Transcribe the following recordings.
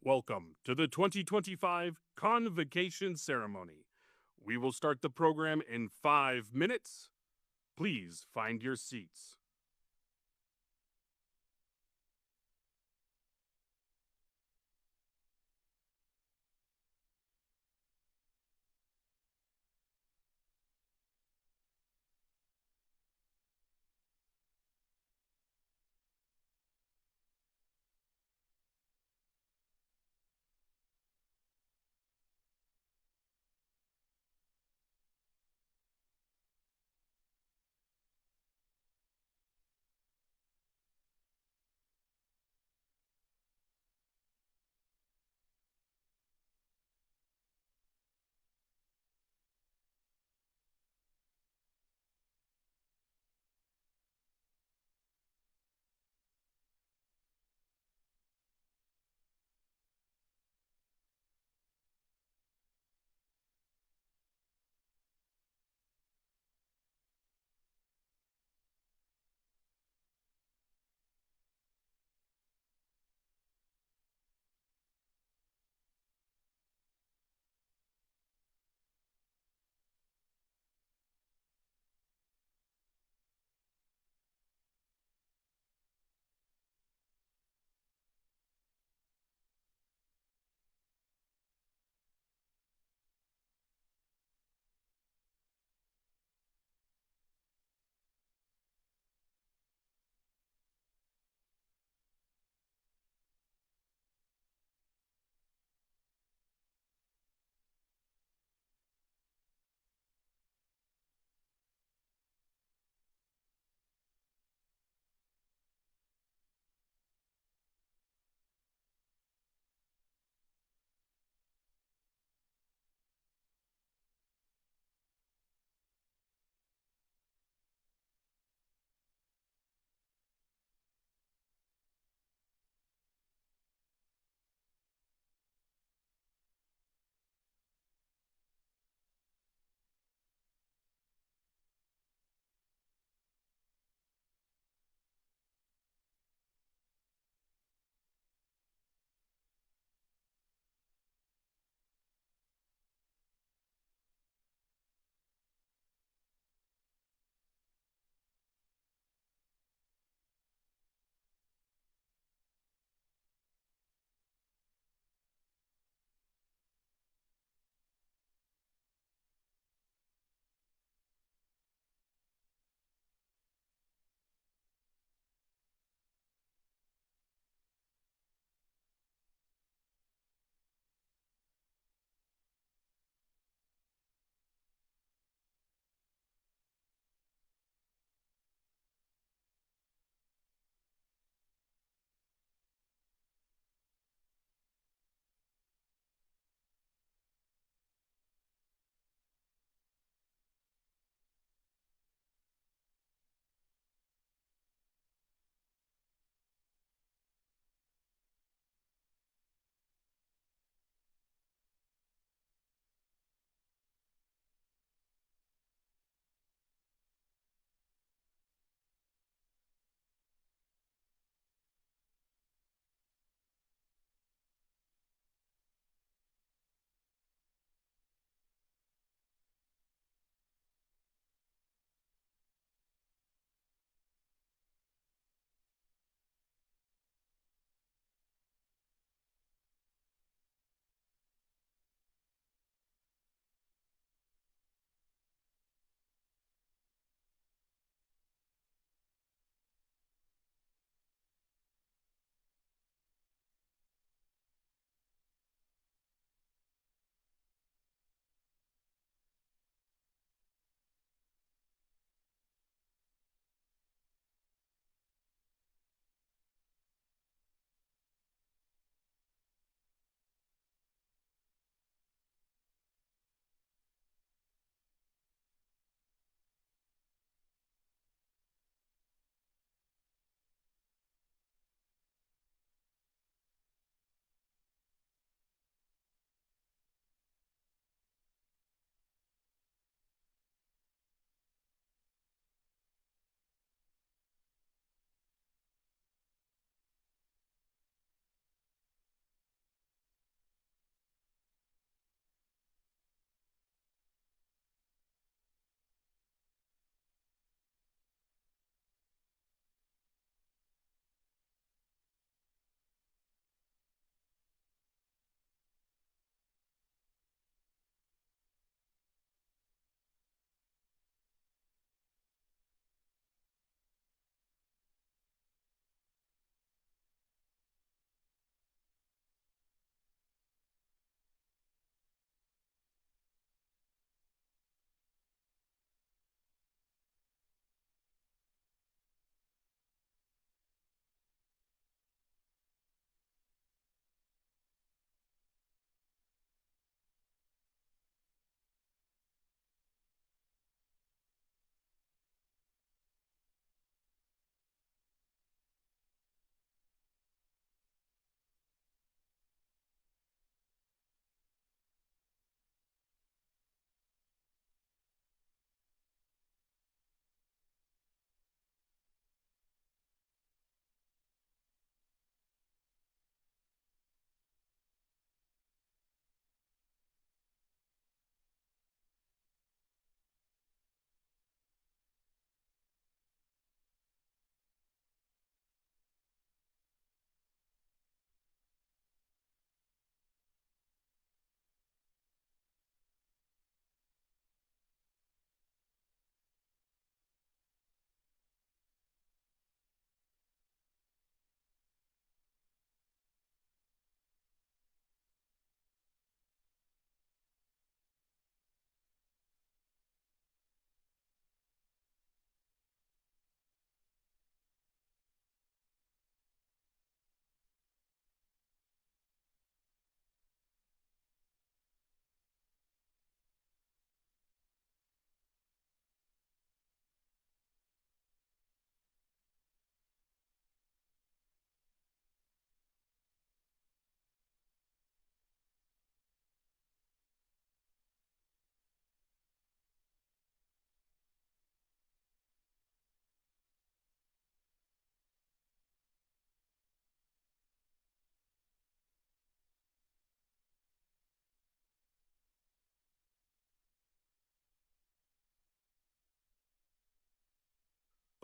Welcome to the 2025 Convocation Ceremony. We will start the program in 5 minutes. Please find your seats.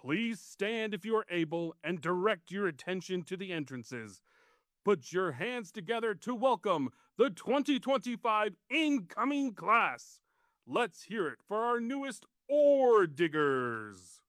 Please stand if you are able and direct your attention to the entrances. Put your hands together to welcome the 2025 incoming class. Let's hear it for our newest Orediggers.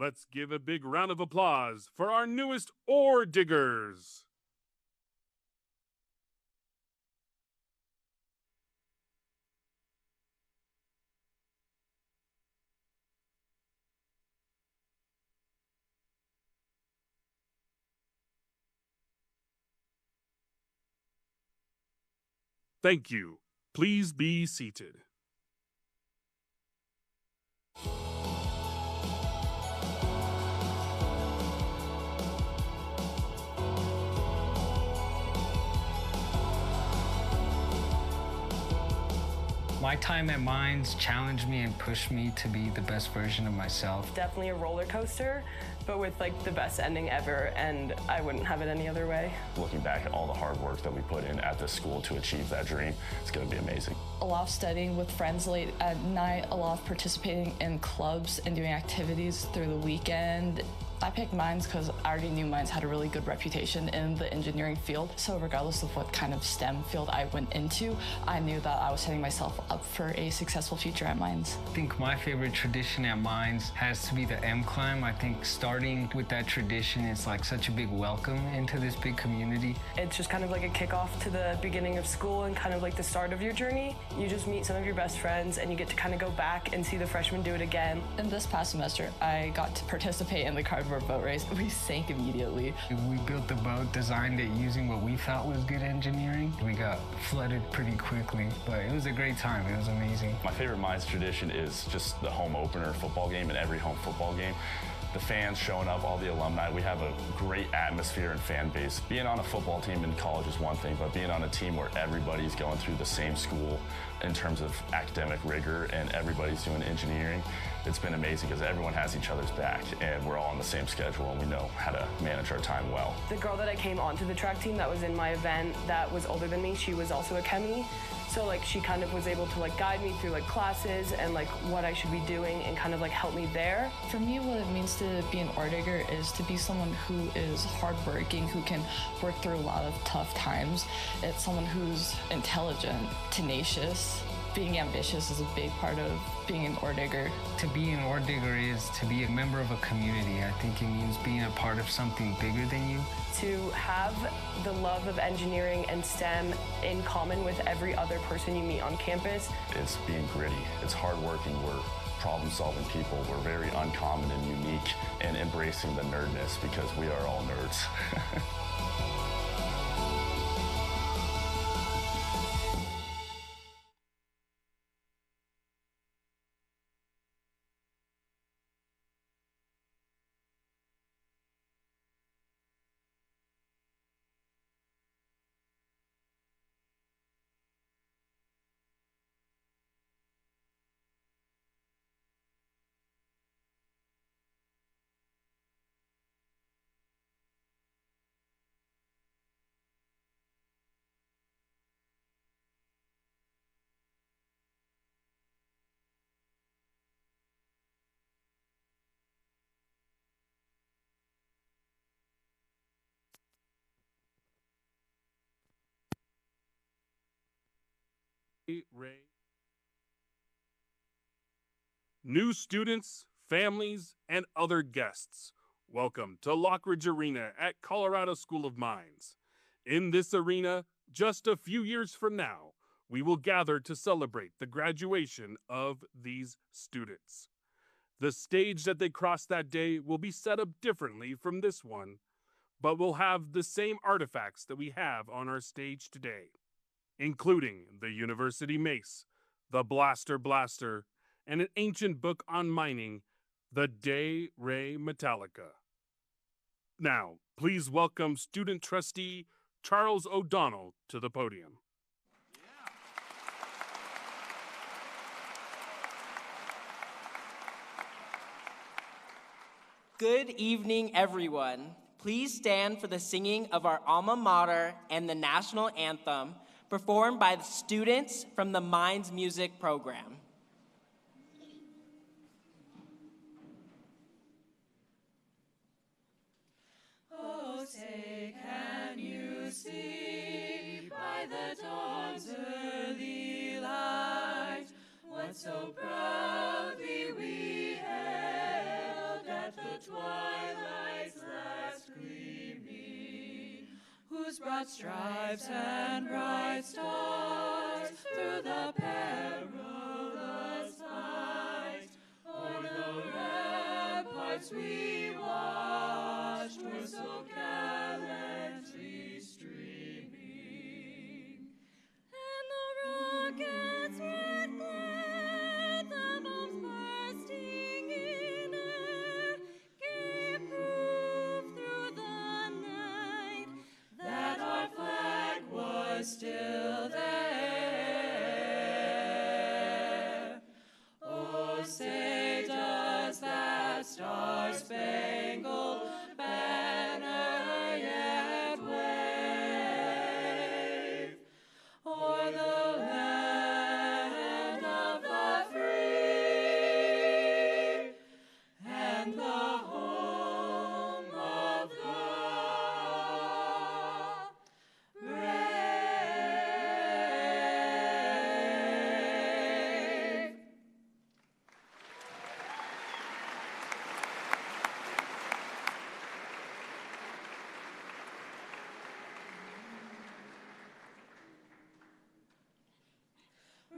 Let's give a big round of applause for our newest Orediggers. Thank you. Please be seated. My time at Mines challenged me and pushed me to be the best version of myself. Definitely a roller coaster, but with like the best ending ever, and I wouldn't have it any other way. Looking back at all the hard work that we put in at this school to achieve that dream, it's going to be amazing. A lot of studying with friends late at night, a lot of participating in clubs and doing activities through the weekend. I picked Mines because I already knew Mines had a really good reputation in the engineering field. So regardless of what kind of STEM field I went into, I knew that I was setting myself up for a successful future at Mines. I think my favorite tradition at Mines has to be the M climb. I think starting with that tradition is like such a big welcome into this big community. It's just kind of like a kickoff to the beginning of school and kind of like the start of your journey. You just meet some of your best friends and you get to kind of go back and see the freshmen do it again. In this past semester, I got to participate in the cardboard boat race. We sank immediately. We built the boat, designed it using what we thought was good engineering. We got flooded pretty quickly, but it was a great time. It was amazing. My favorite Mines tradition is just the home opener football game and every home football game. The fans showing up, all the alumni, we have a great atmosphere and fan base. Being on a football team in college is one thing, but being on a team where everybody's going through the same school in terms of academic rigor and everybody's doing engineering, it's been amazing because everyone has each other's back and we're all on the same schedule and we know how to manage our time well. The girl that I came onto the track team that was in my event that was older than me, she was also a chemie. So like she kind of was able to like guide me through like classes and like what I should be doing and kind of like help me there. For me, what it means to be an Oredigger is to be someone who is hardworking, who can work through a lot of tough times. It's someone who's intelligent, tenacious. Being ambitious is a big part of being an Oredigger. To be an Orediggers is to be a member of a community. I think it means being a part of something bigger than you. To have the love of engineering and STEM in common with every other person you meet on campus. It's being gritty, it's hardworking, we're problem-solving people, we're very uncommon and unique, and embracing the nerdness because we are all nerds. Ray. New students, families, and other guests, welcome to Lockridge Arena at Colorado School of Mines. In this arena, just a few years from now, we will gather to celebrate the graduation of these students. The stage that they cross that day will be set up differently from this one, but will have the same artifacts that we have on our stage today, including the University Mace, the Blaster, and an ancient book on mining, the De Re Metallica. Now, please welcome student trustee Charles O'Donnell to the podium. Good evening, everyone. Please stand for the singing of our alma mater and the national anthem, performed by the students from the Mines Music program. Oh, say, can you see by the dawn's early light what so proudly we hailed at the stripes and bright stars through the perilous fight. O'er the ramparts we watched were so gallantly streaming. And the rockets' red glare, the bombs bursting in air, gave proof through the night that our flag was still there. Oh, say does that star-spangled banner yet wave o'er the land of the free and the home of the brave.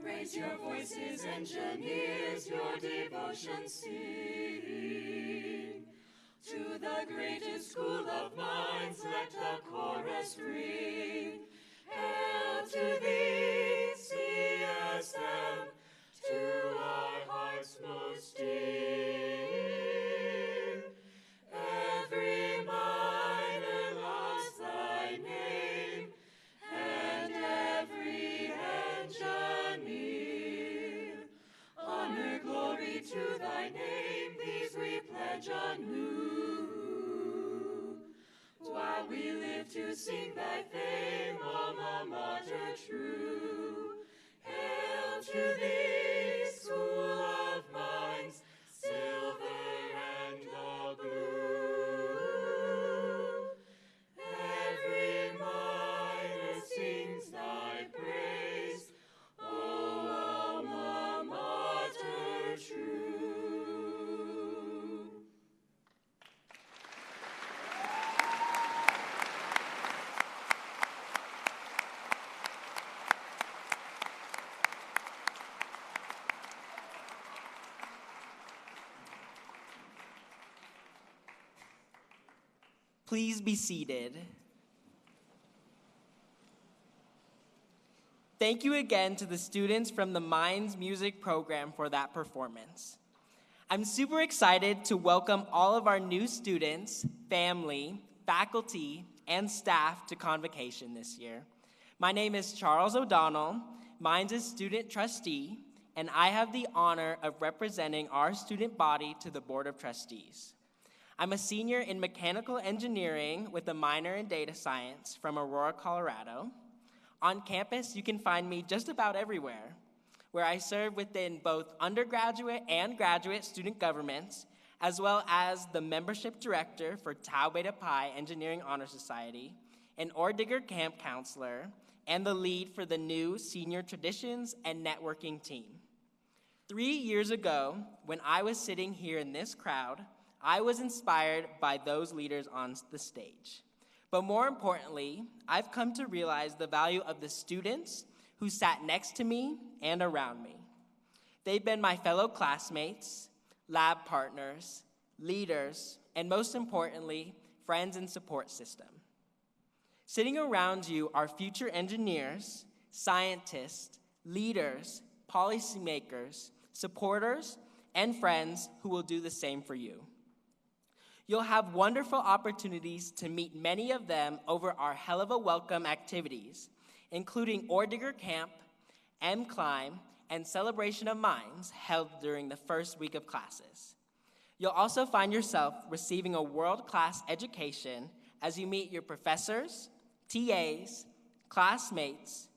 Raise your voices, engineers, your devotion sing. To the greatest school of minds, let the chorus ring. Hail to thee, CSM, to our hearts most dear. Every miner loves thy name, and every engineer. Honor, glory to thy name, these we pledge anew. While we live to sing thy fame, alma mater true. Hail to thee, school of minds, silver and the blue. Every miner sings thy praise, O alma mater true. Please be seated. Thank you again to the students from the Minds Music program for that performance. I'm super excited to welcome all of our new students, family, faculty, and staff to Convocation this year. My name is Charles O'Donnell, Minds' student trustee, and I have the honor of representing our student body to the Board of Trustees. I'm a senior in mechanical engineering with a minor in data science from Aurora, Colorado. On campus, you can find me just about everywhere, where I serve within both undergraduate and graduate student governments, as well as the membership director for Tau Beta Pi Engineering Honor Society, an Orediggers camp counselor, and the lead for the new Senior Traditions and Networking team. 3 years ago, when I was sitting here in this crowd, I was inspired by those leaders on the stage. But more importantly, I've come to realize the value of the students who sat next to me and around me. They've been my fellow classmates, lab partners, leaders, and most importantly, friends and support system. Sitting around you are future engineers, scientists, leaders, policymakers, supporters, and friends who will do the same for you. You'll have wonderful opportunities to meet many of them over our Hell of a Welcome activities, including Orediggers Camp, M-Climb, and Celebration of Minds held during the first week of classes. You'll also find yourself receiving a world-class education as you meet your professors, TAs, classmates,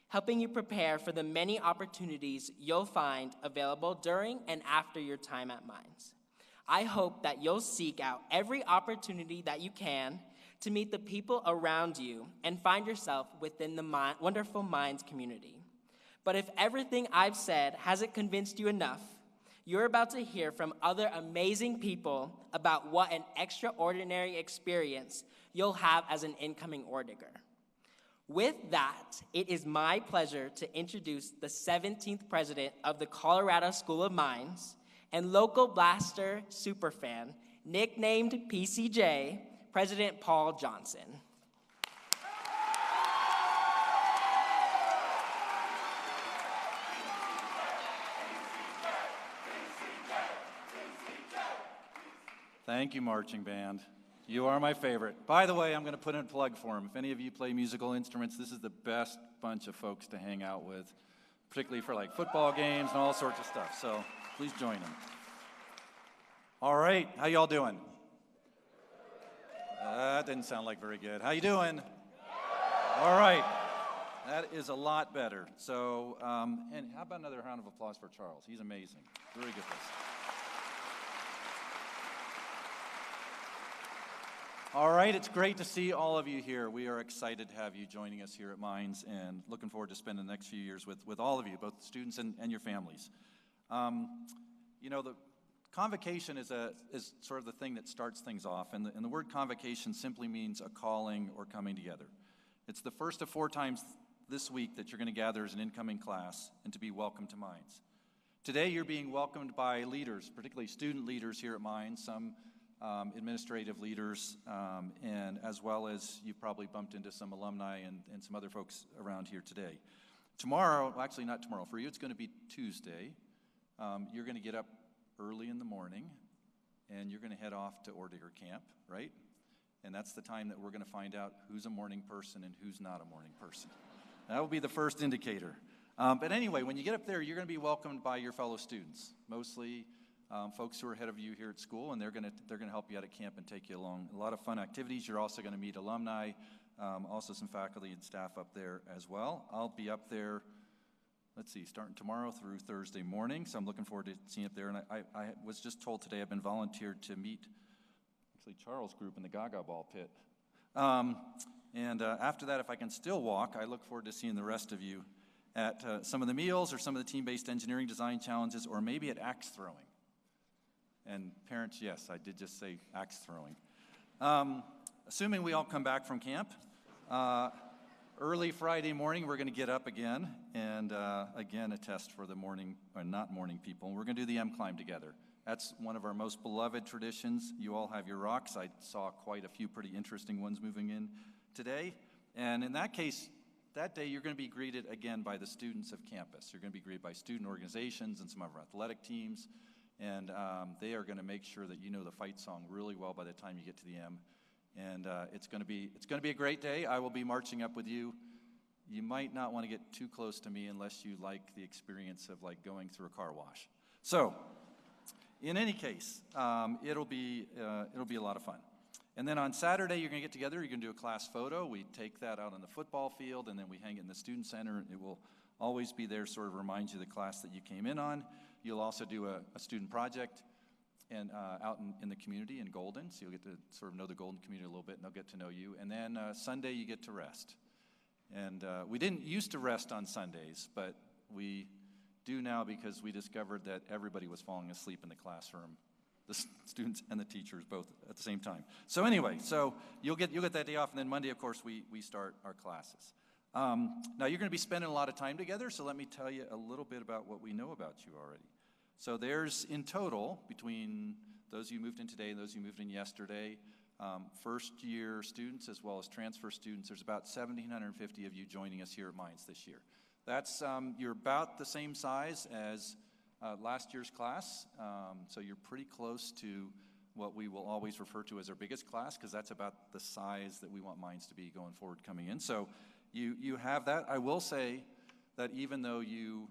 helping you prepare for the many opportunities you'll find available during and after your time at Minds. I hope that you'll seek out every opportunity that you can to meet the people around you and find yourself within the wonderful Minds community. But if everything I've said hasn't convinced you enough, you're about to hear from other amazing people about what an extraordinary experience you'll have as an incoming Orediggers. With that, it is my pleasure to introduce the 17th president of the Colorado School of Mines and local blaster superfan, nicknamed PCJ, President Paul Johnson. Thank you, marching band. You are my favorite. By the way, I'm going to put in a plug for them. If any of you play musical instruments, this is the best bunch of folks to hang out with, particularly for like football games and all sorts of stuff. So please join them. All right, how y'all doing? That didn't sound like very good. How you doing? All right, that is a lot better. So, and how about another round of applause for Charles? He's amazing. Very good at this. All right, it's great to see all of you here. We are excited to have you joining us here at Mines and looking forward to spending the next few years with all of you, both students and your families. You know, the convocation is sort of the thing that starts things off, and the word convocation simply means a calling or coming together. It's the first of 4 times this week that you're going to gather as an incoming class and to be welcomed to Mines. Today you're being welcomed by leaders, particularly student leaders here at Mines, some administrative leaders, and as well as you've probably bumped into some alumni and some other folks around here today. Tomorrow, well, actually not tomorrow, for you it's going to be Tuesday. You're going to get up early in the morning and you're going to head off to Orediggers camp, right? And that's the time that we're going to find out who's a morning person and who's not a morning person. That will be the first indicator. But anyway, when you get up there, you're going to be welcomed by your fellow students, mostly folks who are ahead of you here at school, and they're going to help you out at camp and take you along. A lot of fun activities. You're also going to meet alumni, also some faculty and staff up there as well. I'll be up there, let's see, starting tomorrow through Thursday morning, so I'm looking forward to seeing you up there. And I was just told today I've been volunteered to meet actually Charles' group in the Gaga Ball pit. After that, if I can still walk, I look forward to seeing the rest of you at some of the meals or some of the team-based engineering design challenges, or maybe at axe throwing. And parents, yes, I did just say axe throwing. Assuming we all come back from camp, early Friday morning, we're going to get up again, and again, a test for the morning, or not morning people. We're going to do the M climb together. That's one of our most beloved traditions. You all have your rocks. I saw quite a few pretty interesting ones moving in today. And in that case, that day, you're going to be greeted again by the students of campus. You're going to be greeted by student organizations and some of our athletic teams. And they are going to make sure that you know the fight song really well by the time you get to the M. And it's going to be a great day. I will be marching up with you. You might not want to get too close to me unless you like the experience of like going through a car wash. So, in any case, it'll be a lot of fun. And then on Saturday, you're going to get together. You're going to do a class photo. We take that out on the football field, and then we hang it in the student center. It will always be there, sort of remind you of the class that you came in on. You'll also do a student project and out in the community in Golden, so you'll get to sort of know the Golden community a little bit, and they'll get to know you. And then Sunday, you get to rest. And we didn't used to rest on Sundays, but we do now because we discovered that everybody was falling asleep in the classroom, the students and the teachers both at the same time. So anyway, so you'll get that day off, and then Monday, of course, we start our classes. Now, you're going to be spending a lot of time together, so let me tell you a little bit about what we know about you already. So there's, in total, between those of you who moved in today and those of you who moved in yesterday, first-year students as well as transfer students, there's about 1,750 of you joining us here at Mines this year. That's, you're about the same size as last year's class, so you're pretty close to what we will always refer to as our biggest class, because that's about the size that we want Mines to be going forward coming in. So you have that. I will say that even though you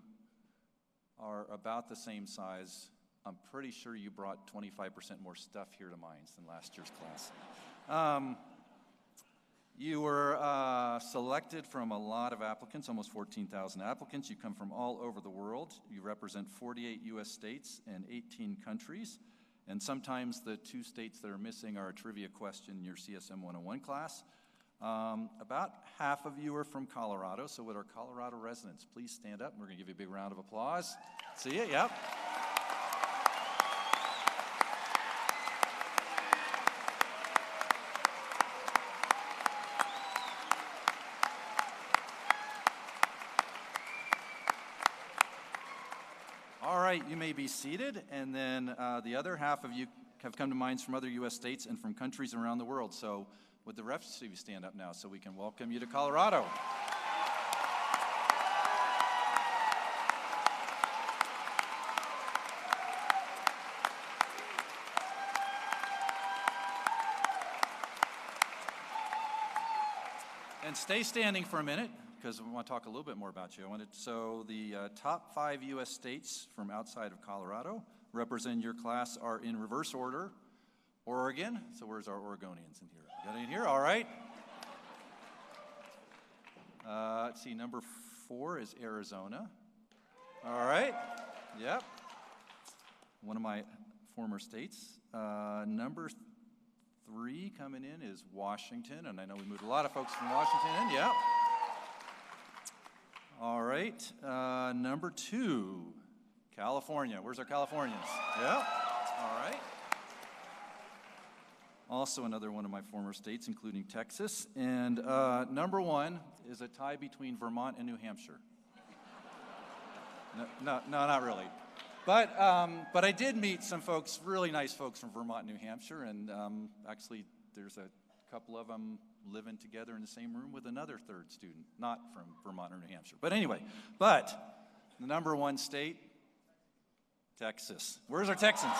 are about the same size, I'm pretty sure you brought 25% more stuff here to Mines than last year's class. You were selected from a lot of applicants, almost 14,000 applicants. You come from all over the world. You represent 48 U.S. states and 18 countries. And sometimes the 2 states that are missing are a trivia question in your CSM 101 class. About half of you are from Colorado, so would our Colorado residents please stand up? We're going to give you a big round of applause. See you? Yep. All right, you may be seated, and then the other half of you have come to minds from other U.S. states and from countries around the world. So would the rest of you stand up now so we can welcome you to Colorado? And stay standing for a minute, because we want to talk a little bit more about you. So the top 5 U.S. states from outside of Colorado representing your class are in reverse order. Oregon, so where's our Oregonians in here? Got any in here? All right. Let's see, number 4 is Arizona. All right, yep. One of my former states. Number 3 coming in is Washington, and I know we moved a lot of folks from Washington in, yeah. All right, number 2, California. Where's our Californians? Yeah, all right. Also another one of my former states, including Texas. And number 1 is a tie between Vermont and New Hampshire. No, not really. But I did meet some folks, really nice folks from Vermont and New Hampshire, and actually there's a couple of them living together in the same room with another third student, not from Vermont or New Hampshire. But anyway, the number 1 state, Texas. Where's our Texans?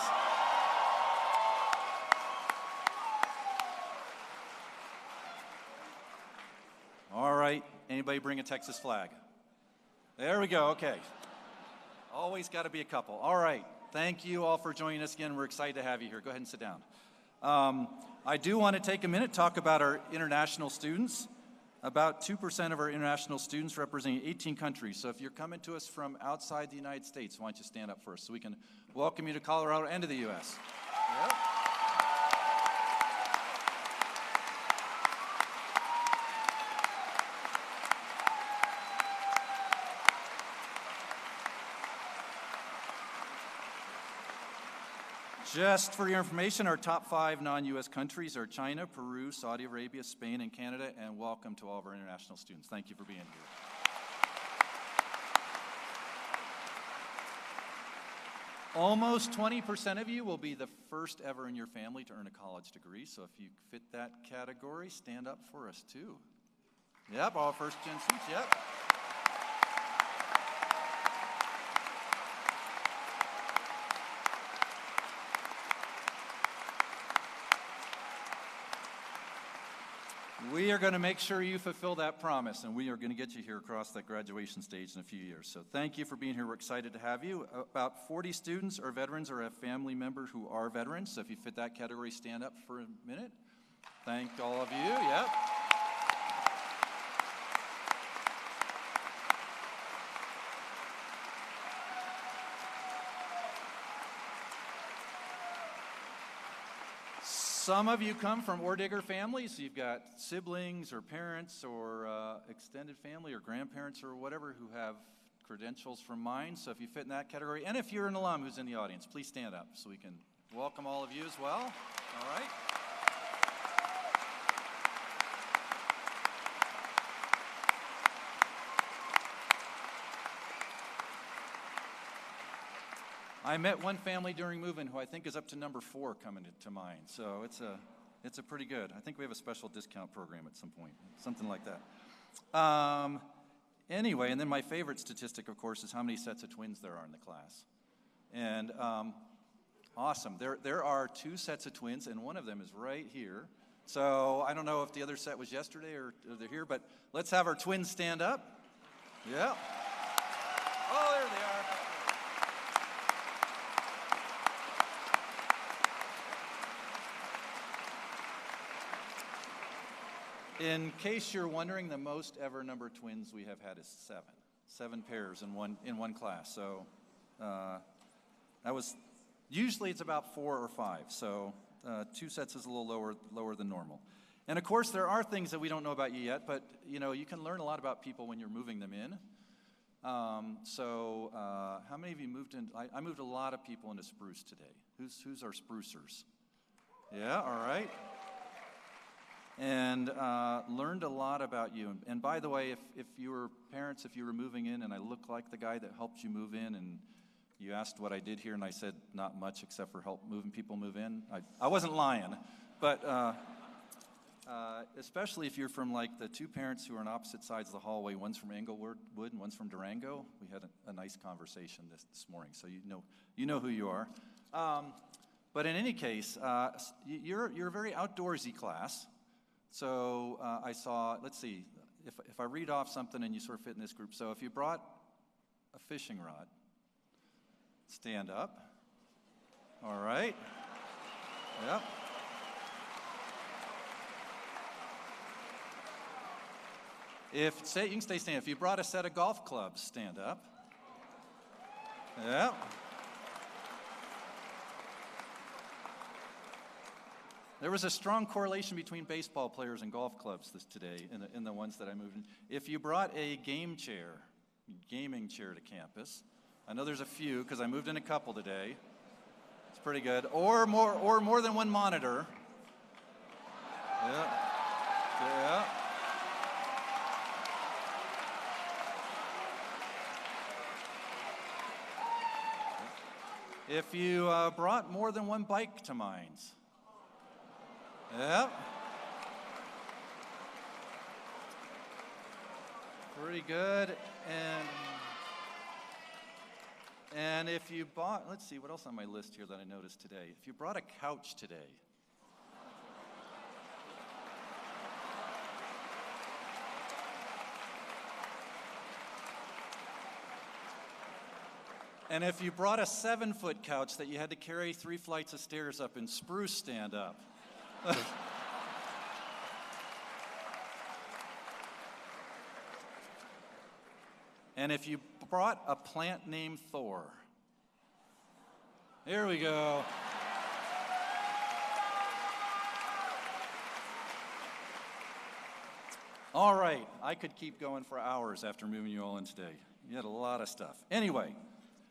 All right, anybody bring a Texas flag? There we go, okay. Always got to be a couple. All right, thank you all for joining us again. We're excited to have you here. Go ahead and sit down. I do want to take a minute to talk about our international students. About 2% of our international students representing 18 countries. So if you're coming to us from outside the United States, why don't you stand up for us so we can welcome you to Colorado and to the U.S. Yep. Just for your information, our top 5 non-U.S. countries are China, Peru, Saudi Arabia, Spain, and Canada, and welcome to all of our international students. Thank you for being here. Almost 20% of you will be the first ever in your family to earn a college degree, so if you fit that category, stand up for us too. Yep, all first-gen students, yep. We are going to make sure you fulfill that promise, and we are going to get you here across that graduation stage in a few years. So thank you for being here. We're excited to have you. About 40 students are veterans or have family members who are veterans. So if you fit that category, stand up for a minute. Thank all of you. Yep. Some of you come from Orediggers families. You've got siblings or parents or extended family or grandparents or whatever who have credentials from mine. So if you fit in that category, and if you're an alum who's in the audience, please stand up so we can welcome all of you as well. All right. I met one family during move-in who I think is up to number 4 coming to mind. So it's a pretty good. I think we have a special discount program at some point, something like that. Anyway, and then my favorite statistic, of course, is how many sets of twins there are in the class. And awesome. There are 2 sets of twins, and one of them is right here. So I don't know if the other set was yesterday or they're here, but let's have our twins stand up. Yeah. Oh, there they are. In case you're wondering, the most ever number of twins we have had is 7. 7 pairs in one class. So that was usually it's about 4 or 5. So 2 sets is a little lower than normal. And of course, there are things that we don't know about you yet, but you know you can learn a lot about people when you're moving them in. How many of you moved in? I moved a lot of people into Spruce today. Who's our sprucers? Yeah, all right. And learned a lot about you. And by the way, if you were parents, if you were moving in and I look like the guy that helped you move in and You asked what I did here, and I said not much except for help moving people move in. I wasn't lying, but especially if you're from like the two parents who are on opposite sides of the hallway. One's from Englewood and one's from Durango. We had a nice conversation this morning, so you know who you are. But in any case, you're a very outdoorsy class. So I saw, let's see, if I read off something and you sort of fit in this group. So if you brought a fishing rod, stand up. All right. Yep. You can stay standing. If you brought a set of golf clubs, stand up. Yep. There was a strong correlation between baseball players and golf clubs today in the ones that I moved in. If you brought a gaming chair to campus, I know there's a few because I moved in a couple today. It's pretty good. Or more than one monitor. Yeah. Yeah. If you brought more than one bike to Mines. Yep. Pretty good. And if you bought, let's see, what else on my list here that I noticed today? If you brought a couch today. And if you brought a 7-foot couch that you had to carry 3 flights of stairs up in spruce, stand up. And if you brought a plant named Thor. Here we go. All right, I could keep going for hours after moving you all in today. You had a lot of stuff. Anyway,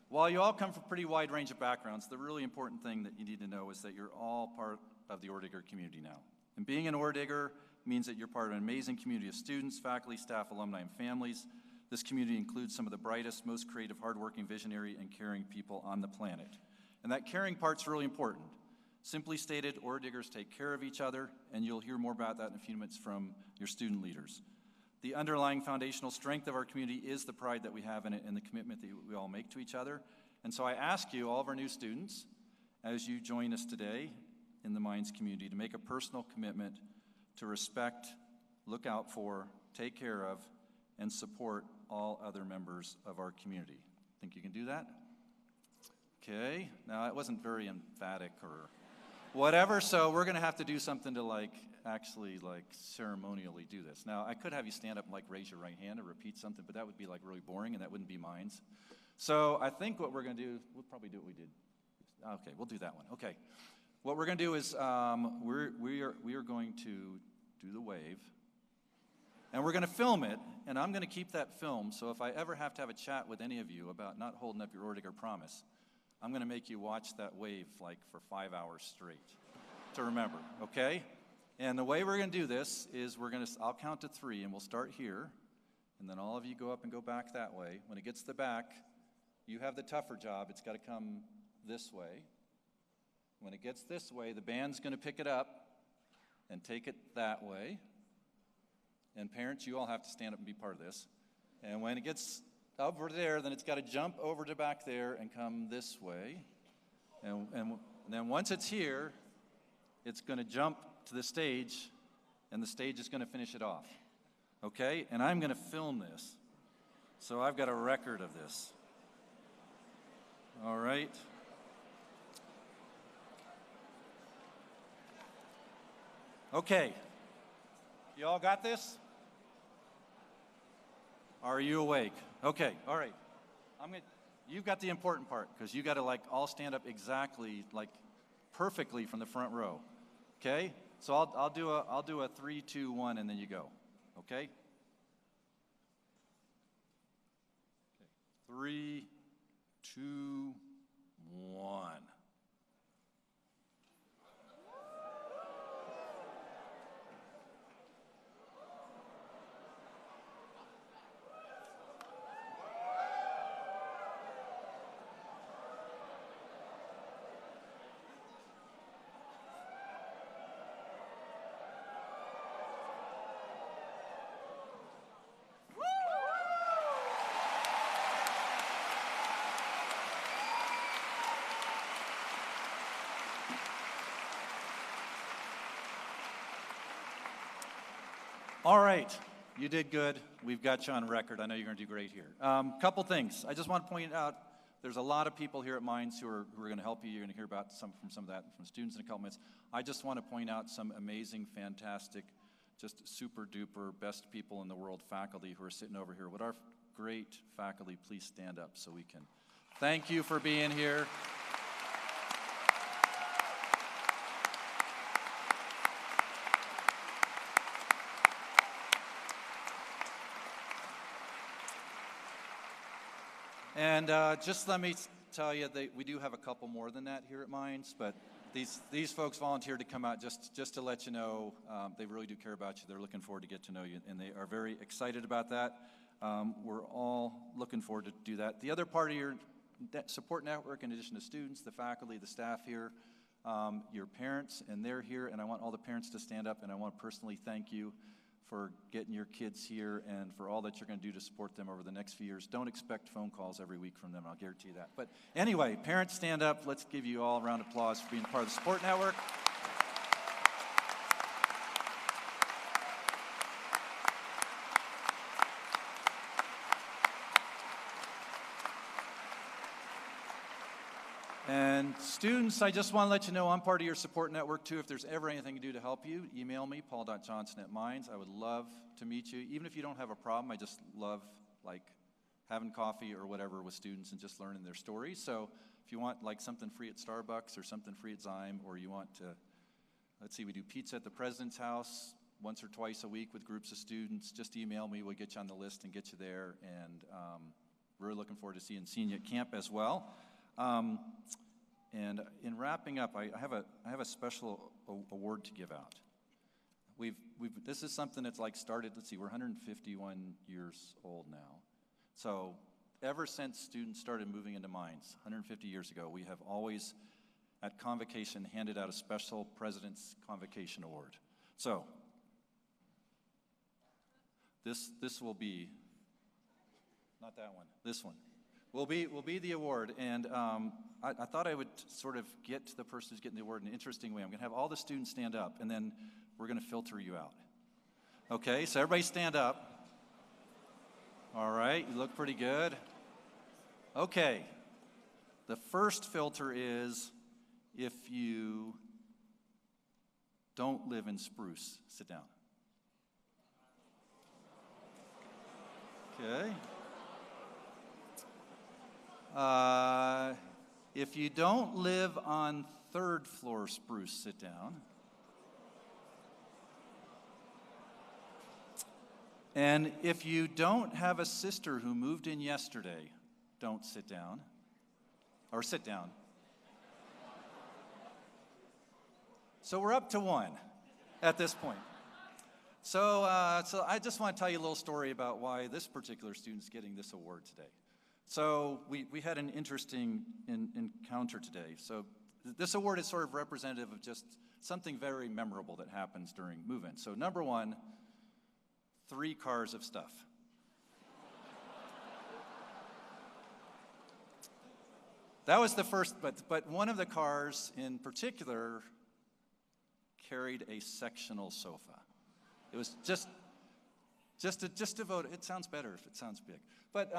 while you all come from a pretty wide range of backgrounds, the really important thing that you need to know is that you're all part of the Orediggers community now. And being an Oredigger means that you're part of an amazing community of students, faculty, staff, alumni, and families. This community includes some of the brightest, most creative, hardworking, visionary, and caring people on the planet. And that caring part's really important. Simply stated, Orediggers take care of each other, and you'll hear more about that in a few minutes from your student leaders. The underlying foundational strength of our community is the pride that we have in it and the commitment that we all make to each other. And so I ask you, all of our new students, as you join us today in the Mines community, to make a personal commitment to respect, look out for, take care of, and support all other members of our community. Think you can do that? Okay. Now, it wasn't very emphatic or whatever, so we're going to have to do something to actually ceremonially do this. Now, I could have you stand up and raise your right hand or repeat something, but that would be really boring, and that wouldn't be Mines. So I think what we're going to do, we'll probably do what we did. Okay, we'll do that one. Okay. What we're going to do is we are going to do the wave, and we're going to film it, and I'm going to keep that film, so if I ever have to have a chat with any of you about not holding up your Orediggers promise, I'm going to make you watch that wave for 5 hours straight to remember, okay? And the way we're going to do this is I'll count to 3, and we'll start here, and then all of you go up and go back that way. When it gets to the back, you have the tougher job. It's got to come this way. When it gets this way, the band's going to pick it up and take it that way. And parents, you all have to stand up and be part of this. And when it gets over there, then it's got to jump over to back there and come this way. And then once it's here, it's going to jump to the stage, and the stage is going to finish it off. Okay? And I'm going to film this. So I've got a record of this. All right? Okay. You all got this? Are you awake? Okay, all right. You've got the important part, because you got to all stand up exactly, perfectly from the front row. Okay? So I'll do a 3, 2, 1, and then you go. Okay? 3, 2, 1. All right, you did good. We've got you on record. I know you're going to do great here. Couple things. I just want to point out there's a lot of people here at Mines who are going to help you. You're going to hear about some of that from students in a couple minutes. I just want to point out some amazing, fantastic, just super duper best people in the world faculty who are sitting over here. Would our great faculty please stand up so we can thank you for being here. And just let me tell you, we do have a couple more than that here at Mines, but these folks volunteered to come out just to let you know they really do care about you. They're looking forward to get to know you, and they are very excited about that. We're all looking forward to do that. The other part of your support network, in addition to students, the faculty, the staff here, your parents, and they're here, and I want all the parents to stand up, and I want to personally thank you for getting your kids here and for all that you're going to do to support them over the next few years. Don't expect phone calls every week from them, I'll guarantee you that. But anyway, parents, stand up. Let's give you all a round of applause for being part of the support network. And students, I just want to let you know I'm part of your support network too. If there's ever anything to do to help you, email me, paul.johnson@mines. I would love to meet you. Even if you don't have a problem, I just love like having coffee or whatever with students and just learning their stories. So if you want like something free at Starbucks or something free at Zyme, or you want to, let's see, we do pizza at the president's house once or twice a week with groups of students, just email me. We'll get you on the list and get you there. And we're looking forward to seeing you at camp as well. And in wrapping up, I have a special award to give out. This is something that's like started, let's see, we're 151 years old now. So ever since students started moving into Mines 150 years ago, we have always, at Convocation, handed out a special President's Convocation Award. So this will be, not that one, this one. Will be the award, and I thought I would sort of get to the person who's getting the award in an interesting way. I'm going to have all the students stand up, and then we're going to filter you out. Okay, so everybody stand up. All right, you look pretty good. Okay, the first filter is if you don't live in Spruce. Sit down. Okay. If you don't live on 3rd floor Spruce, sit down. And if you don't have a sister who moved in yesterday, don't sit down. Or sit down. So we're up to 1 at this point. So I just want to tell you a little story about why this particular student's getting this award today. So we had an interesting encounter today. So this award is sort of representative of just something very memorable that happens during move-in. So number 1, 3 cars of stuff. That was the first, but one of the cars in particular carried a sectional sofa. It was just devoted. It sounds better if it sounds big, but.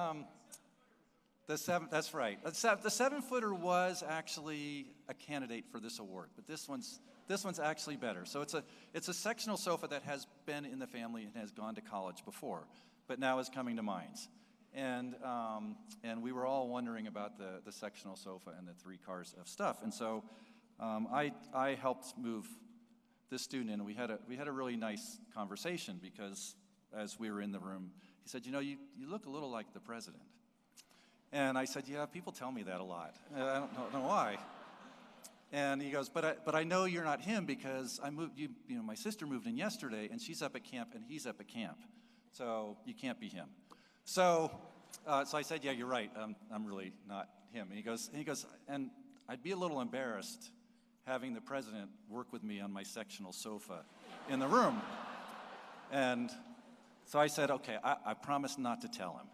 That's right. The 7-footer was actually a candidate for this award, but this one's actually better. So it's a sectional sofa that has been in the family and has gone to college before, but now is coming to Mines. And we were all wondering about the sectional sofa and the 3 cars of stuff. And so I helped move this student in. We had a really nice conversation because as we were in the room, he said, you look a little like the president. And I said, yeah, people tell me that a lot. I don't know why. And he goes, but I know you're not him because I moved. My sister moved in yesterday, and she's up at camp, and he's up at camp, so you can't be him. So I said, yeah, you're right. I'm really not him. And he goes, and I'd be a little embarrassed having the president work with me on my sectional sofa in the room. And so I said, okay, I promise not to tell him.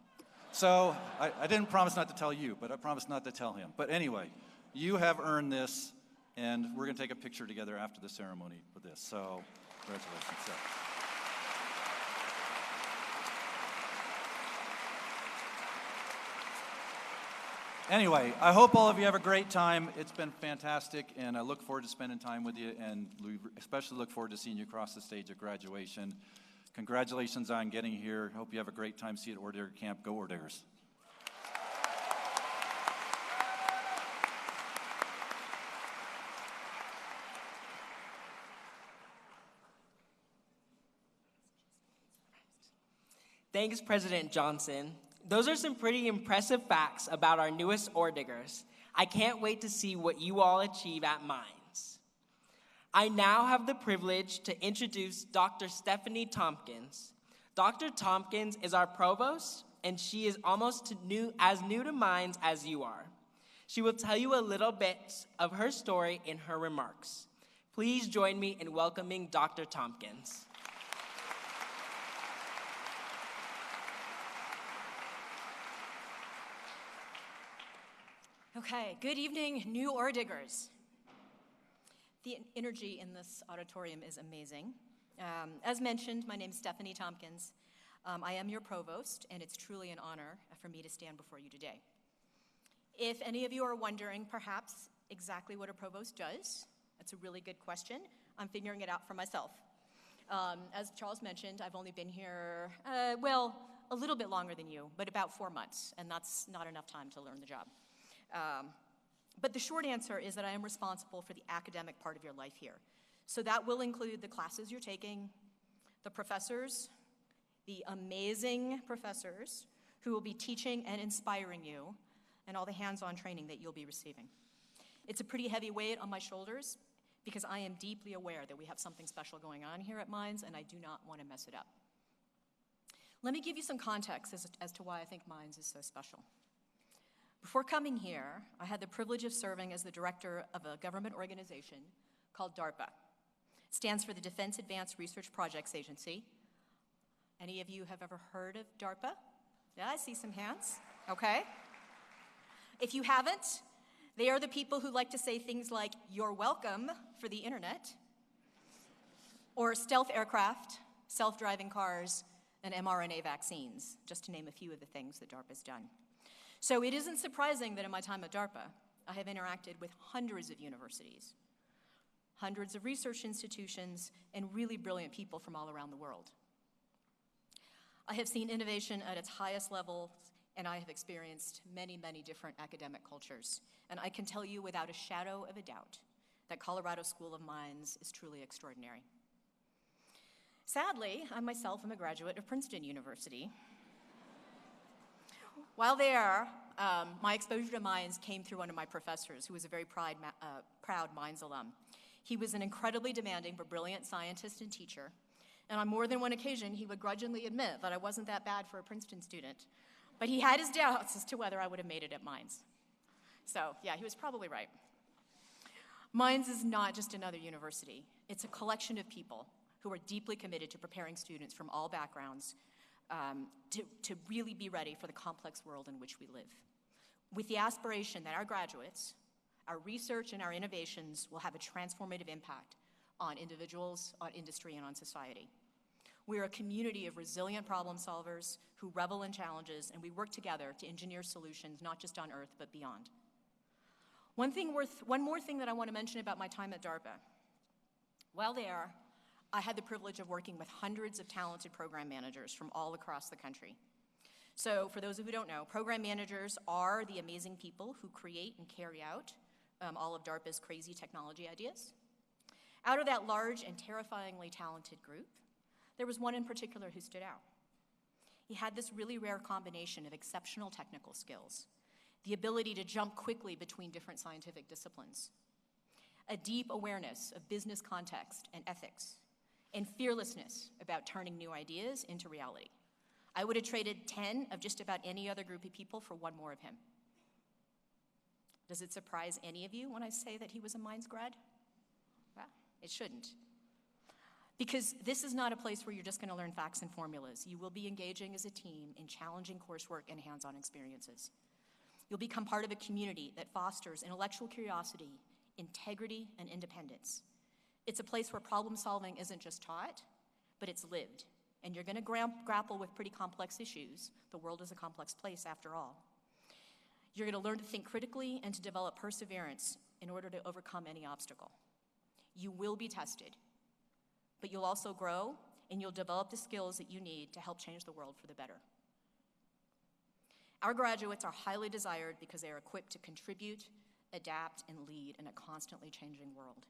So I didn't promise not to tell you, but I promised not to tell him. But anyway, you have earned this, and we're going to take a picture together after the ceremony with this. So congratulations. Anyway, I hope all of you have a great time. It's been fantastic, and I look forward to spending time with you, and we especially look forward to seeing you across the stage at graduation. Congratulations on getting here. Hope you have a great time. See you at Orediggers Camp. Go Orediggers. Thanks, President Johnson. Those are some pretty impressive facts about our newest Orediggers. I can't wait to see what you all achieve at Mines. I now have the privilege to introduce Dr. Stephanie Tompkins. Dr. Tompkins is our provost, and she is almost as new to Mines as you are. She will tell you a little bit of her story in her remarks. Please join me in welcoming Dr. Tompkins. Okay, good evening, new Orediggers. The energy in this auditorium is amazing. As mentioned, my name is Stephanie Tompkins. I am your provost, and it's truly an honor for me to stand before you today. If any of you are wondering, perhaps, exactly what a provost does, that's a really good question. I'm figuring it out for myself. As Charles mentioned, I've only been here, well, a little bit longer than you, but about 4 months, and that's not enough time to learn the job. But the short answer is that I am responsible for the academic part of your life here. So that will include the classes you're taking, the professors, the amazing professors who will be teaching and inspiring you, and all the hands-on training that you'll be receiving. It's a pretty heavy weight on my shoulders because I am deeply aware that we have something special going on here at Mines, and I do not want to mess it up. Let me give you some context as to why I think Mines is so special. Before coming here, I had the privilege of serving as the director of a government organization called DARPA. It stands for the Defense Advanced Research Projects Agency. Any of you have ever heard of DARPA? Yeah, I see some hands. Okay. If you haven't, they are the people who like to say things like, "You're welcome" for the internet, or stealth aircraft, self-driving cars, and mRNA vaccines, just to name a few of the things that DARPA's done. So it isn't surprising that in my time at DARPA, I have interacted with hundreds of universities, hundreds of research institutions, and really brilliant people from all around the world. I have seen innovation at its highest levels, and I have experienced many, many different academic cultures. And I can tell you without a shadow of a doubt that Colorado School of Mines is truly extraordinary. Sadly, I myself am a graduate of Princeton University. While there, my exposure to Mines came through one of my professors who was a very proud Mines alum. He was an incredibly demanding but brilliant scientist and teacher, and on more than one occasion he would grudgingly admit that I wasn't that bad for a Princeton student, but he had his doubts as to whether I would have made it at Mines. So yeah, he was probably right. Mines is not just another university. It's a collection of people who are deeply committed to preparing students from all backgrounds to really be ready for the complex world in which we live, with the aspiration that our graduates, our research, and our innovations will have a transformative impact on individuals, on industry, and on society. We are a community of resilient problem solvers who revel in challenges, and we work together to engineer solutions not just on Earth, but beyond. One more thing that I want to mention about my time at DARPA. While there, I had the privilege of working with hundreds of talented program managers from all across the country. So for those of you who don't know, program managers are the amazing people who create and carry out all of DARPA's crazy technology ideas. Out of that large and terrifyingly talented group, there was one in particular who stood out. He had this really rare combination of exceptional technical skills, the ability to jump quickly between different scientific disciplines, a deep awareness of business context and ethics, and fearlessness about turning new ideas into reality. I would have traded 10 of just about any other group of people for one more of him. Does it surprise any of you when I say that he was a Mines grad? Well, it shouldn't. Because this is not a place where you're just going to learn facts and formulas. You will be engaging as a team in challenging coursework and hands-on experiences. You'll become part of a community that fosters intellectual curiosity, integrity, and independence. It's a place where problem solving isn't just taught, but it's lived. And you're going to grapple with pretty complex issues. The world is a complex place after all. You're going to learn to think critically and to develop perseverance in order to overcome any obstacle. You will be tested, but you'll also grow and you'll develop the skills that you need to help change the world for the better. Our graduates are highly desired because they are equipped to contribute, adapt, and lead in a constantly changing world.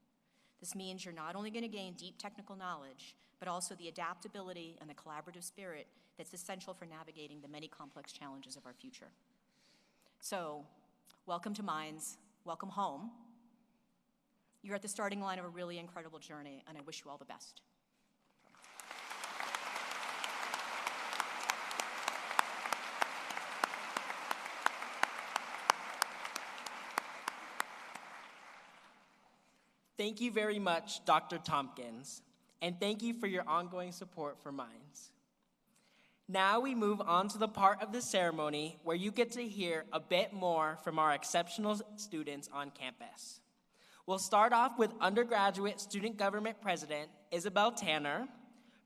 This means you're not only going to gain deep technical knowledge, but also the adaptability and the collaborative spirit that's essential for navigating the many complex challenges of our future. So, welcome to Mines, welcome home. You're at the starting line of a really incredible journey, and I wish you all the best. Thank you very much, Dr. Tompkins, and thank you for your ongoing support for Mines. Now we move on to the part of the ceremony where you get to hear a bit more from our exceptional students on campus. We'll start off with undergraduate student government president, Isabel Tanner,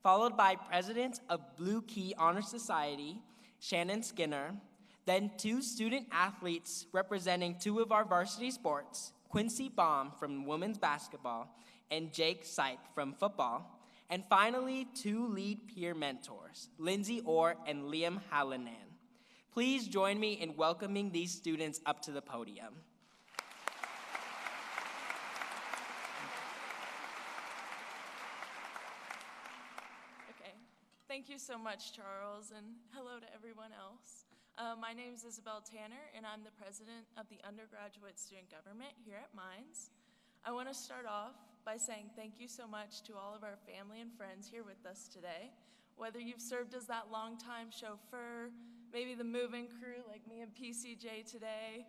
followed by president of Blue Key Honor Society, Shannon Skinner, then two student athletes representing two of our varsity sports, Quincy Baum from women's basketball and Jake Sipe from football, and finally, two lead peer mentors, Lindsay Orr and Liam Hallinan. Please join me in welcoming these students up to the podium. Okay, thank you so much, Charles, and hello to everyone else. My name is Isabel Tanner, and I'm the president of the undergraduate student government here at Mines. I want to start off by saying thank you so much to all of our family and friends here with us today. Whether you've served as that longtime chauffeur, maybe the move-in crew like me and PCJ today,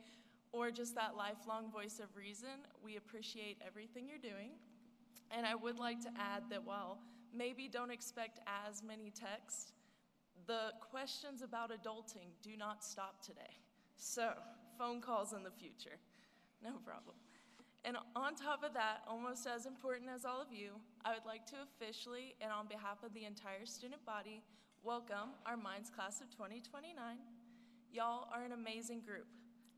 or just that lifelong voice of reason, we appreciate everything you're doing. And I would like to add that while maybe don't expect as many texts, the questions about adulting do not stop today. So, phone calls in the future, no problem. And on top of that, almost as important as all of you, I would like to officially, and on behalf of the entire student body, welcome our Mines class of 2029. Y'all are an amazing group.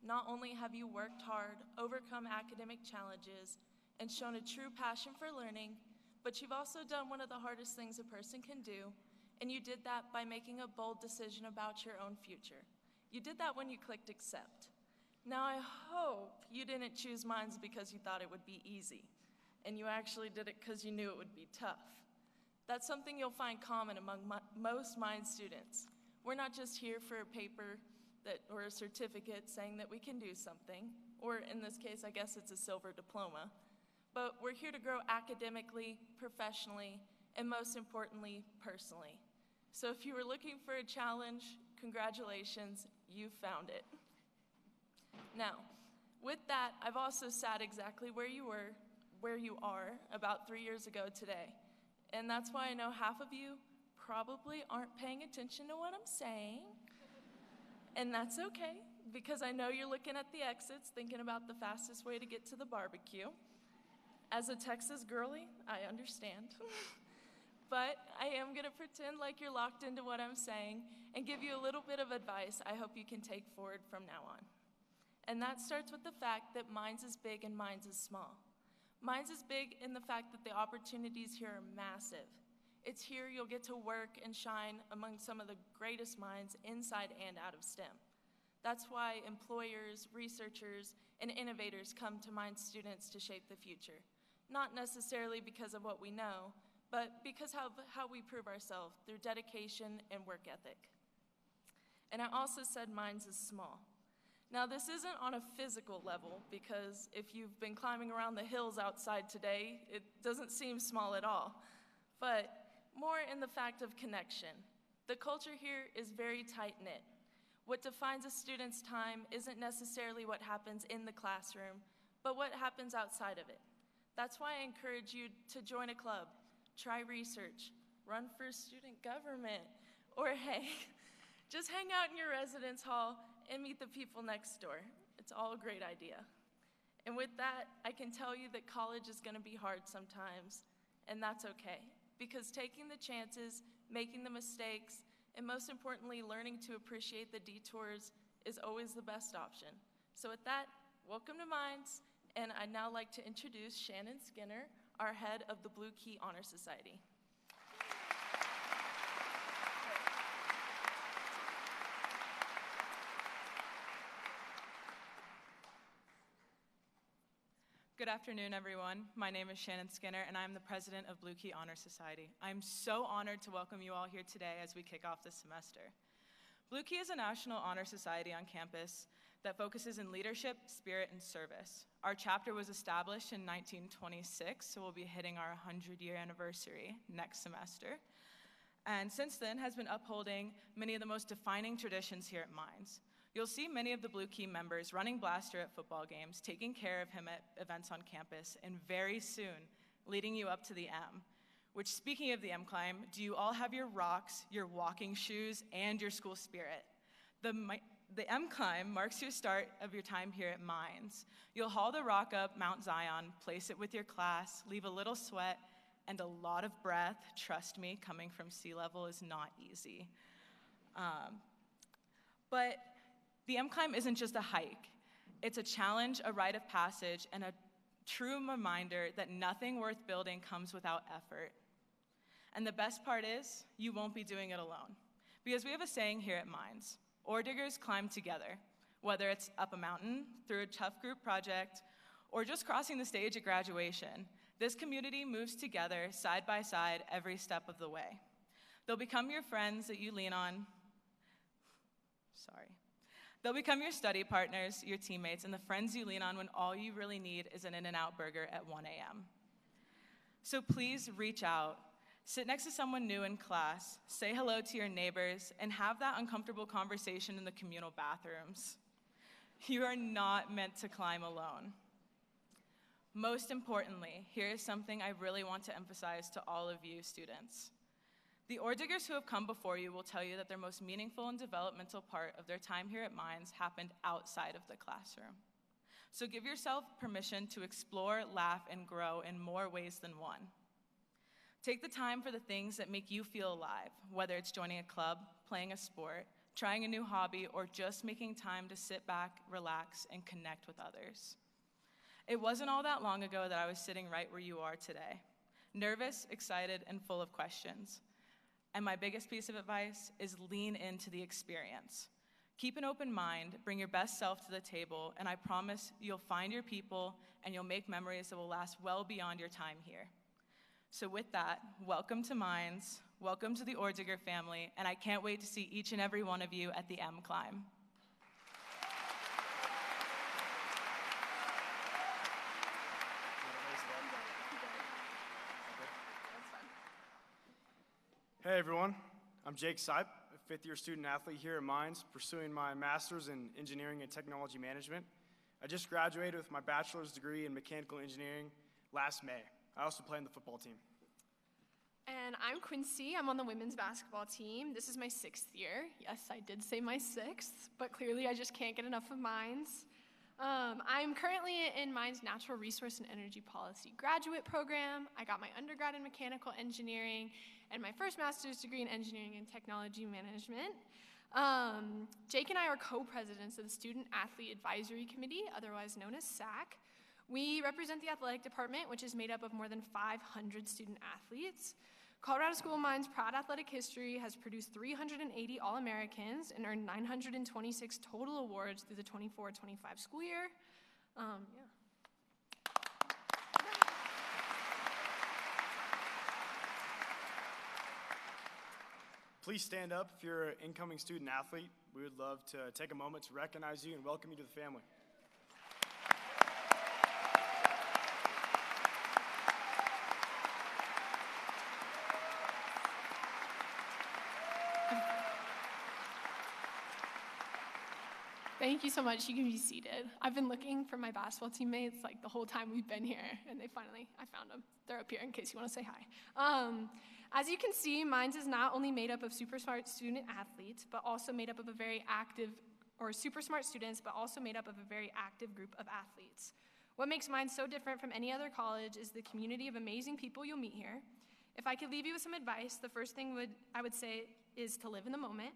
Not only have you worked hard, overcome academic challenges, and shown a true passion for learning, but you've also done one of the hardest things a person can do, and you did that by making a bold decision about your own future. You did that when you clicked accept. Now I hope you didn't choose Mines because you thought it would be easy, and you actually did it because you knew it would be tough. That's something you'll find common among most Mines students. We're not just here for a paper or a certificate saying that we can do something, or in this case, I guess it's a silver diploma, but we're here to grow academically, professionally, and most importantly, personally. So if you were looking for a challenge, congratulations, you found it. Now, with that, I've also sat exactly where you are about 3 years ago today. And that's why I know half of you probably aren't paying attention to what I'm saying. And that's okay, because I know you're looking at the exits, thinking about the fastest way to get to the barbecue. As a Texas girly, I understand. But I am gonna pretend like you're locked into what I'm saying and give you a little bit of advice I hope you can take forward from now on. And that starts with the fact that Mines is big and Mines is small. Mines is big in the fact that the opportunities here are massive. It's here you'll get to work and shine among some of the greatest minds inside and out of STEM. That's why employers, researchers, and innovators come to Mines students to shape the future. Not necessarily because of what we know, but because how we prove ourselves through dedication and work ethic. And I also said Mines is small. Now this isn't on a physical level, because if you've been climbing around the hills outside today, it doesn't seem small at all, but more in the fact of connection. The culture here is very tight-knit. What defines a student's time isn't necessarily what happens in the classroom, but what happens outside of it. That's why I encourage you to join a club, try research, run for student government, or hey, just hang out in your residence hall and meet the people next door. It's all a great idea. And with that, I can tell you that college is gonna be hard sometimes, and that's okay, because taking the chances, making the mistakes, and most importantly, learning to appreciate the detours is always the best option. So with that, welcome to Minds, and I'd now like to introduce Shannon Skinner, our head of the Blue Key Honor Society. Good afternoon, everyone. My name is Shannon Skinner, and I'm the president of Blue Key Honor Society. I'm so honored to welcome you all here today as we kick off this semester. Blue Key is a national honor society on campus that focuses in leadership, spirit, and service. Our chapter was established in 1926, so we'll be hitting our 100-year anniversary next semester. And since then has been upholding many of the most defining traditions here at Minds. You'll see many of the Blue Key members running Blaster at football games, taking care of him at events on campus, and very soon, leading you up to the M. Which, speaking of the M climb, do you all have your rocks, your walking shoes, and your school spirit? The M climb marks your start of your time here at Minds. You'll haul the rock up Mount Zion, place it with your class, leave a little sweat, and a lot of breath. Trust me, coming from sea level is not easy. But the M climb isn't just a hike. It's a challenge, a rite of passage, and a true reminder that nothing worth building comes without effort. And the best part is, you won't be doing it alone. Because we have a saying here at Minds, Orediggers climb together, whether it's up a mountain, through a tough group project, or just crossing the stage at graduation. This community moves together, side by side, every step of the way. They'll become your friends that you lean on. They'll become your study partners, your teammates, and the friends you lean on when all you really need is an In-N-Out burger at 1 a.m. So please reach out. Sit next to someone new in class, say hello to your neighbors, and have that uncomfortable conversation in the communal bathrooms. You are not meant to climb alone. Most importantly, here is something I really want to emphasize to all of you students. The Orediggers who have come before you will tell you that their most meaningful and developmental part of their time here at Minds happened outside of the classroom. So give yourself permission to explore, laugh, and grow in more ways than one. Take the time for the things that make you feel alive, whether it's joining a club, playing a sport, trying a new hobby, or just making time to sit back, relax, and connect with others. It wasn't all that long ago that I was sitting right where you are today, nervous, excited, and full of questions. And my biggest piece of advice is lean into the experience. Keep an open mind, bring your best self to the table, and I promise you'll find your people and you'll make memories that will last well beyond your time here. So with that, welcome to Minds, welcome to the Orediggers family, and I can't wait to see each and every one of you at the M Climb. Hey everyone, I'm Jake Sipe, a fifth-year student athlete here at Minds, pursuing my master's in engineering and technology management. I just graduated with my bachelor's degree in mechanical engineering last May. I also play on the football team. And I'm Quincy. I'm on the women's basketball team. This is my 6th year. Yes, I did say my 6th, but clearly I just can't get enough of Minds. I'm currently in Minds' Natural Resource and Energy Policy graduate program. I got my undergrad in mechanical engineering and my first master's degree in engineering and technology management. Jake and I are co-presidents of the Student Athlete Advisory Committee, otherwise known as SAC. We represent the athletic department, which is made up of more than 500 student athletes. Colorado School of Mines' proud athletic history has produced 380 All-Americans and earned 926 total awards through the 24-25 school year. Please stand up if you're an incoming student athlete. We would love to take a moment to recognize you and welcome you to the family. Thank you so much. You can be seated. I've been looking for my basketball teammates like the whole time we've been here, and I found them. They're up here in case you want to say hi. As you can see, Minds is not only made up of super smart student athletes, but also made up of a very active, or super smart students, but also made up of a very active group of athletes. What makes Minds so different from any other college is the community of amazing people you'll meet here. If I could leave you with some advice, the first thing I would say is to live in the moment.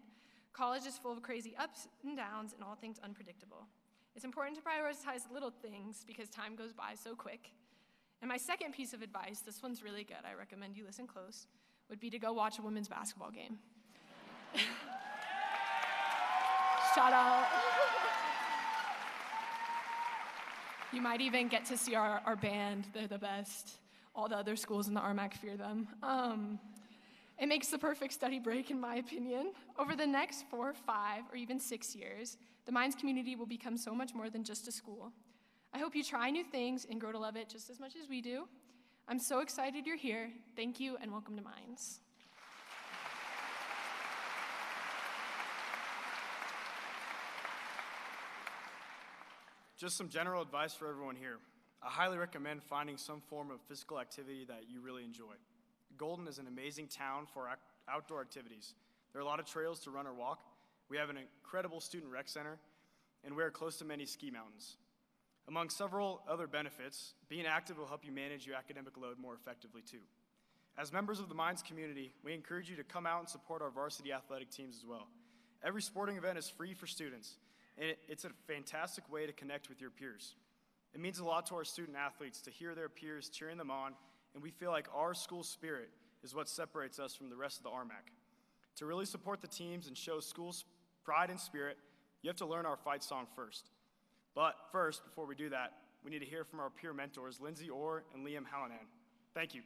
College is full of crazy ups and downs and all things unpredictable. It's important to prioritize little things because time goes by so quick. And my second piece of advice, this one's really good, I recommend you listen close, would be to go watch a women's basketball game. Shout out. You might even get to see our band, they're the best. All the other schools in the RMAC fear them. It makes the perfect study break, in my opinion. Over the next 4, 5, or even 6 years, the Mines community will become so much more than just a school. I hope you try new things and grow to love it just as much as we do. I'm so excited you're here. Thank you, and welcome to Mines. Just some general advice for everyone here. I highly recommend finding some form of physical activity that you really enjoy. Golden is an amazing town for outdoor activities. There are a lot of trails to run or walk. We have an incredible student rec center, and we're close to many ski mountains. Among several other benefits, being active will help you manage your academic load more effectively too. As members of the Mines community, we encourage you to come out and support our varsity athletic teams as well. Every sporting event is free for students, and it's a fantastic way to connect with your peers. It means a lot to our student athletes to hear their peers cheering them on, and we feel like our school spirit is what separates us from the rest of the RMAC. To really support the teams and show school's pride and spirit, you have to learn our fight song first. But first, before we do that, we need to hear from our peer mentors, Lindsay Orr and Liam Hallinan. Thank you.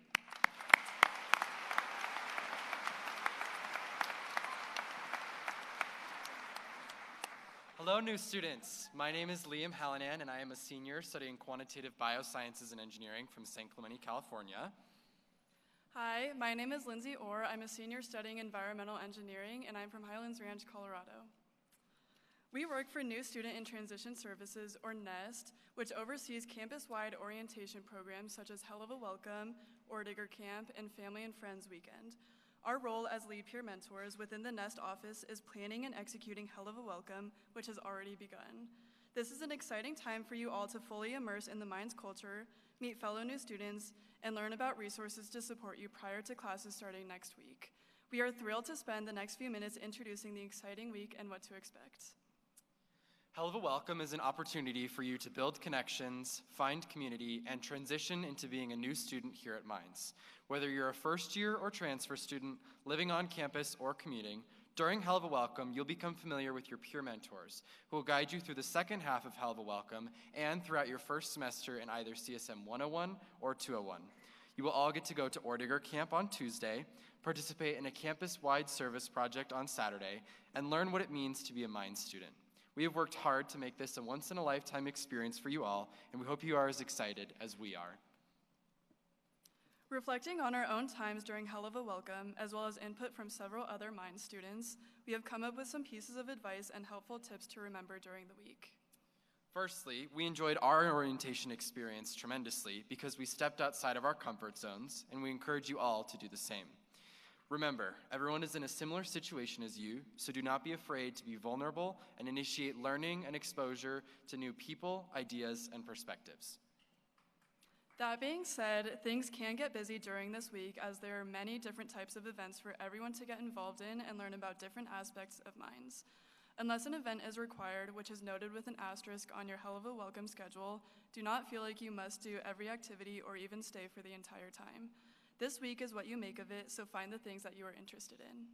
Hello, new students. My name is Liam Hallinan, and I am a senior studying quantitative biosciences and engineering from San Clemente, California. Hi, my name is Lindsay Orr. I'm a senior studying environmental engineering, and I'm from Highlands Ranch, Colorado. We work for New Student in Transition Services, or NEST, which oversees campus-wide orientation programs such as Hell of a Welcome, Orediggers Camp, and Family and Friends Weekend. Our role as lead peer mentors within the NEST office is planning and executing Hell of a Welcome, which has already begun. This is an exciting time for you all to fully immerse in the Mines culture, meet fellow new students, and learn about resources to support you prior to classes starting next week. We are thrilled to spend the next few minutes introducing the exciting week and what to expect. Hell of a Welcome is an opportunity for you to build connections, find community, and transition into being a new student here at Mines. Whether you're a first year or transfer student, living on campus or commuting, during Hell of a Welcome, you'll become familiar with your peer mentors, who will guide you through the second half of Hell of a Welcome and throughout your first semester in either CSM 101 or 201. You will all get to go to Orediggers Camp on Tuesday, participate in a campus-wide service project on Saturday, and learn what it means to be a Mines student. We have worked hard to make this a once-in-a-lifetime experience for you all, and we hope you are as excited as we are. Reflecting on our own times during Hell of a Welcome, as well as input from several other Mines students, we have come up with some pieces of advice and helpful tips to remember during the week. Firstly, we enjoyed our orientation experience tremendously because we stepped outside of our comfort zones, and we encourage you all to do the same. Remember, everyone is in a similar situation as you, so do not be afraid to be vulnerable and initiate learning and exposure to new people, ideas, and perspectives. That being said, things can get busy during this week as there are many different types of events for everyone to get involved in and learn about different aspects of Mines. Unless an event is required, which is noted with an asterisk on your Hell of a Welcome schedule, do not feel like you must do every activity or even stay for the entire time. This week is what you make of it, so find the things that you are interested in.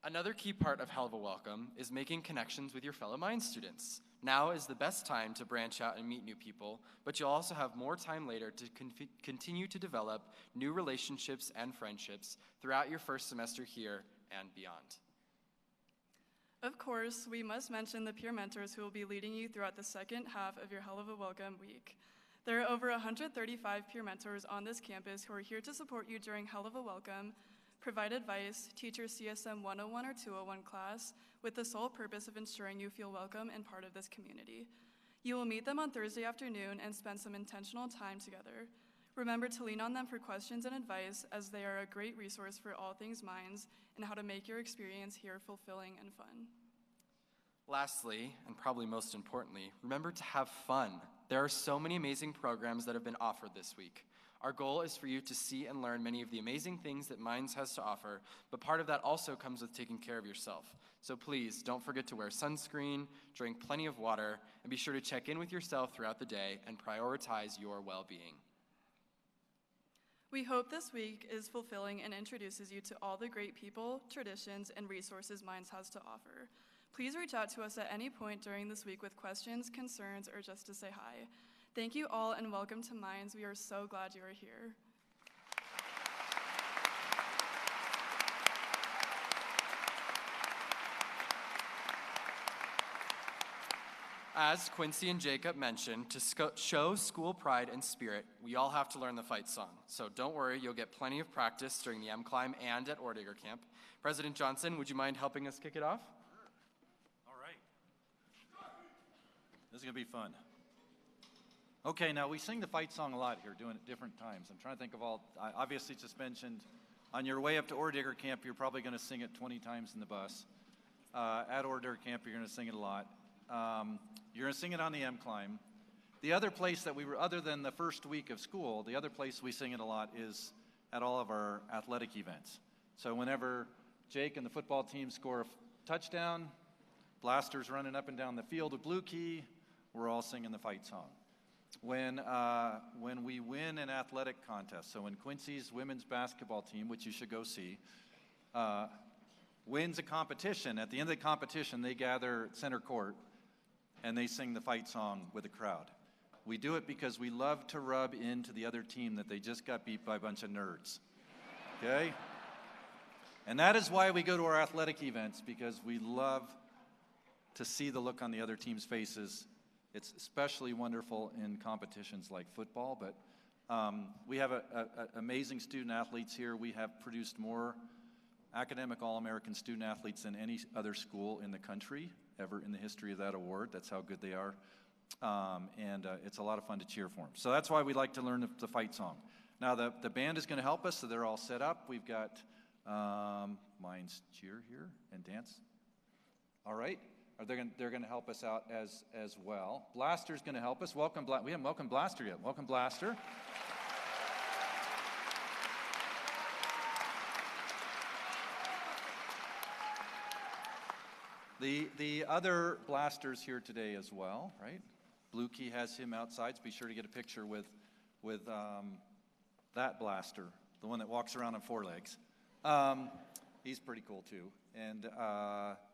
Another key part of Hell of a Welcome is making connections with your fellow Mines students. Now is the best time to branch out and meet new people, but you'll also have more time later to continue to develop new relationships and friendships throughout your first semester here and beyond. Of course, we must mention the peer mentors who will be leading you throughout the second half of your Hell of a Welcome week. There are over 135 peer mentors on this campus who are here to support you during Hell of a Welcome, provide advice, teach your CSM 101 or 201 class with the sole purpose of ensuring you feel welcome and part of this community. You will meet them on Thursday afternoon and spend some intentional time together. Remember to lean on them for questions and advice, as they are a great resource for all things Mines and how to make your experience here fulfilling and fun. Lastly, and probably most importantly, remember to have fun. There are so many amazing programs that have been offered this week. Our goal is for you to see and learn many of the amazing things that Mines has to offer, but part of that also comes with taking care of yourself. So please don't forget to wear sunscreen, drink plenty of water, and be sure to check in with yourself throughout the day and prioritize your well-being. We hope this week is fulfilling and introduces you to all the great people, traditions, and resources Mines has to offer. Please reach out to us at any point during this week with questions, concerns, or just to say hi. Thank you all and welcome to Mines. We are so glad you are here. As Quincy and Jacob mentioned, to show school pride and spirit, we all have to learn the fight song. So don't worry, you'll get plenty of practice during the M-Climb and at Orediggers Camp. President Johnson, would you mind helping us kick it off? All right. This is going to be fun. Okay, now we sing the fight song a lot here, doing it different times. I'm trying to think of all, I obviously just mentioned, on your way up to Orediggers Camp, you're probably going to sing it 20 times in the bus. At Orediggers Camp, you're going to sing it a lot. You're going to sing it on the M-Climb. The other place that we were, other than the first week of school, the other place we sing it a lot is at all of our athletic events. So whenever Jake and the football team score a touchdown, blasters running up and down the field with Blue Key, we're all singing the fight song. When we win an athletic contest, so when Quincy's women's basketball team, which you should go see, wins a competition, at the end of the competition, they gather at center court and they sing the fight song with the crowd. We do it because we love to rub into the other team that they just got beat by a bunch of nerds, okay? And that is why we go to our athletic events, because we love to see the look on the other team's faces. It's especially wonderful in competitions like football, but we have amazing student athletes here. We have produced more academic All-American student athletes than any other school in the country ever in the history of that award. That's how good they are. It's a lot of fun to cheer for them. So that's why we like to learn the fight song. Now the band is going to help us, so they're all set up. We've got Mines cheer here and dance. All right. They're going to help us out as well. Blaster's going to help us. Welcome, we haven't welcomed Blaster yet. Welcome, Blaster. The other Blasters here today as well, right? Blue Key has him outside, so be sure to get a picture with that Blaster, the one that walks around on four legs. He's pretty cool too, and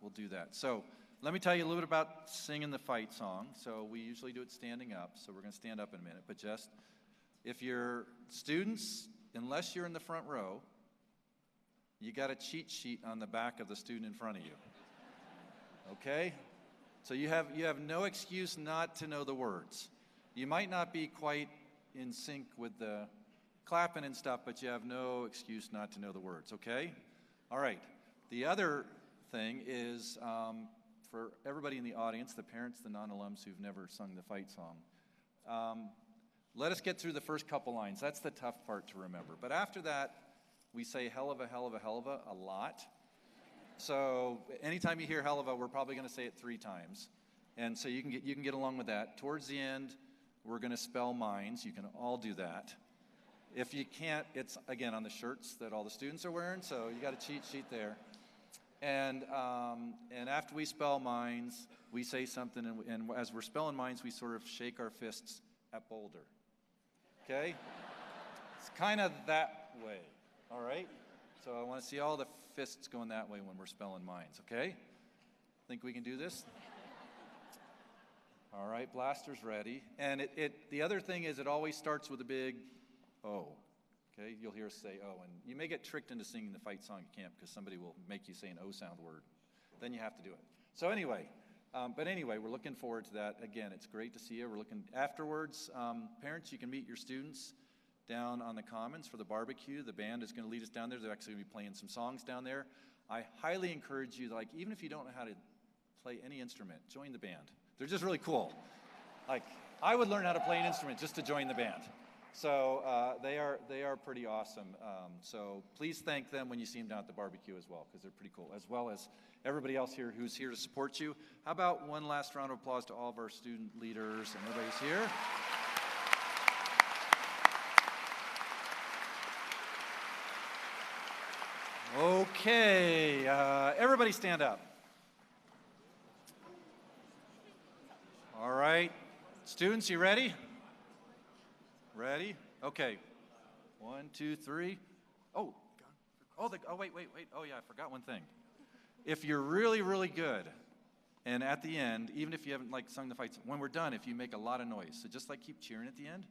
we'll do that. So let me tell you a little bit about singing the fight song. So we usually do it standing up, so we're going to stand up in a minute. But just, if you're students, unless you're in the front row, you got a cheat sheet on the back of the student in front of you. Okay? So you have no excuse not to know the words. You might not be quite in sync with the clapping and stuff, but you have no excuse not to know the words, okay? All right. The other thing is, for everybody in the audience, the parents, the non-alums who've never sung the fight song, let us get through the first couple lines. That's the tough part to remember. But after that, we say hell of a, hell of a, hell of a lot. So anytime you hear hell of a, we're probably going to say it 3 times. And so you can get along with that. Towards the end, we're going to spell Mines. You can all do that. If you can't, it's, again, on the shirts that all the students are wearing, so you got a cheat sheet there. And after we spell Mines, we say something, and as we're spelling Mines, we sort of shake our fists at Boulder. Okay? It's kind of that way, all right? So I want to see all the fists going that way when we're spelling Mines, okay? Think we can do this? All right, Blaster's ready. And the other thing is it always starts with a big O, okay? You'll hear us say O, and you may get tricked into singing the fight song at camp because somebody will make you say an O sound word. Then you have to do it. So anyway, we're looking forward to that. Again, it's great to see you. We're looking afterwards. Parents, you can meet your students down on the Commons for the barbecue. The band is going to lead us down there. They're actually going to be playing some songs down there. I highly encourage you, like, even if you don't know how to play any instrument, join the band. They're just really cool. Like, I would learn how to play an instrument just to join the band. So they are pretty awesome. So please thank them when you see them down at the barbecue as well, because they're pretty cool, as well as everybody else here who's here to support you. How about one last round of applause to all of our student leaders and everybody's here? Okay, everybody stand up. All right, students, you ready? Ready? Okay. 1, 2, 3. Oh, wait. Oh yeah, I forgot one thing. If you're really, really good, and at the end, even if you haven't sung the fights, when we're done, if you make a lot of noise, so just keep cheering at the end.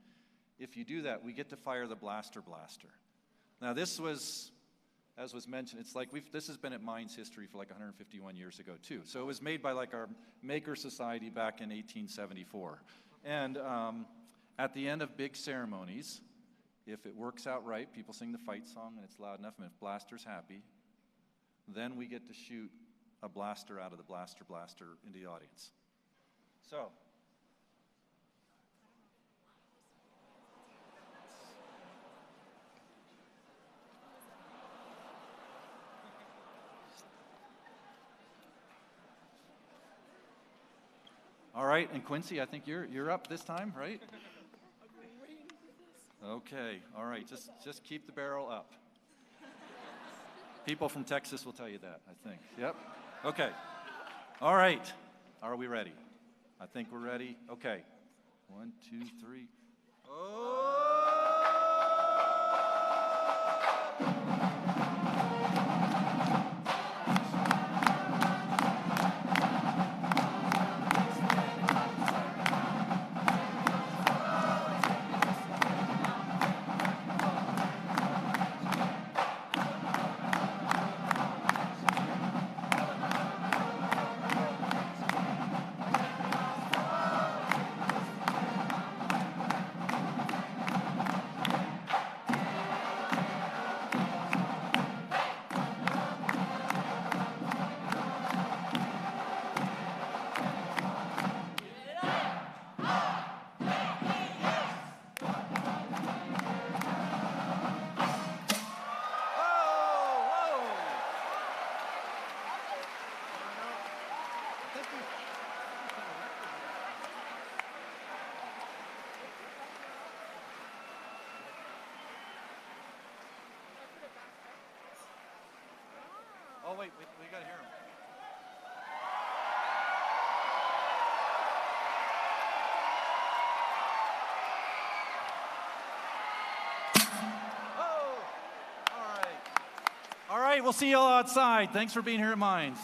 If you do that, we get to fire the blaster. Now this was, as was mentioned, it's this has been at Mines history for 151 years ago too. So it was made by our Maker Society back in 1874. And at the end of big ceremonies, if it works out right, people sing the fight song and it's loud enough, and if Blaster's happy, then we get to shoot a blaster out of the blaster into the audience. So. All right, and Quincy, I think you're up this time, right? Okay, all right, just keep the barrel up. People from Texas will tell you that, I think. Yep. Okay. All right. Are we ready? I think we're ready. Okay. 1, 2, 3. Oh! Oh, wait, we got to hear him. Oh, all right. All right, we'll see you all outside. Thanks for being here at Mines.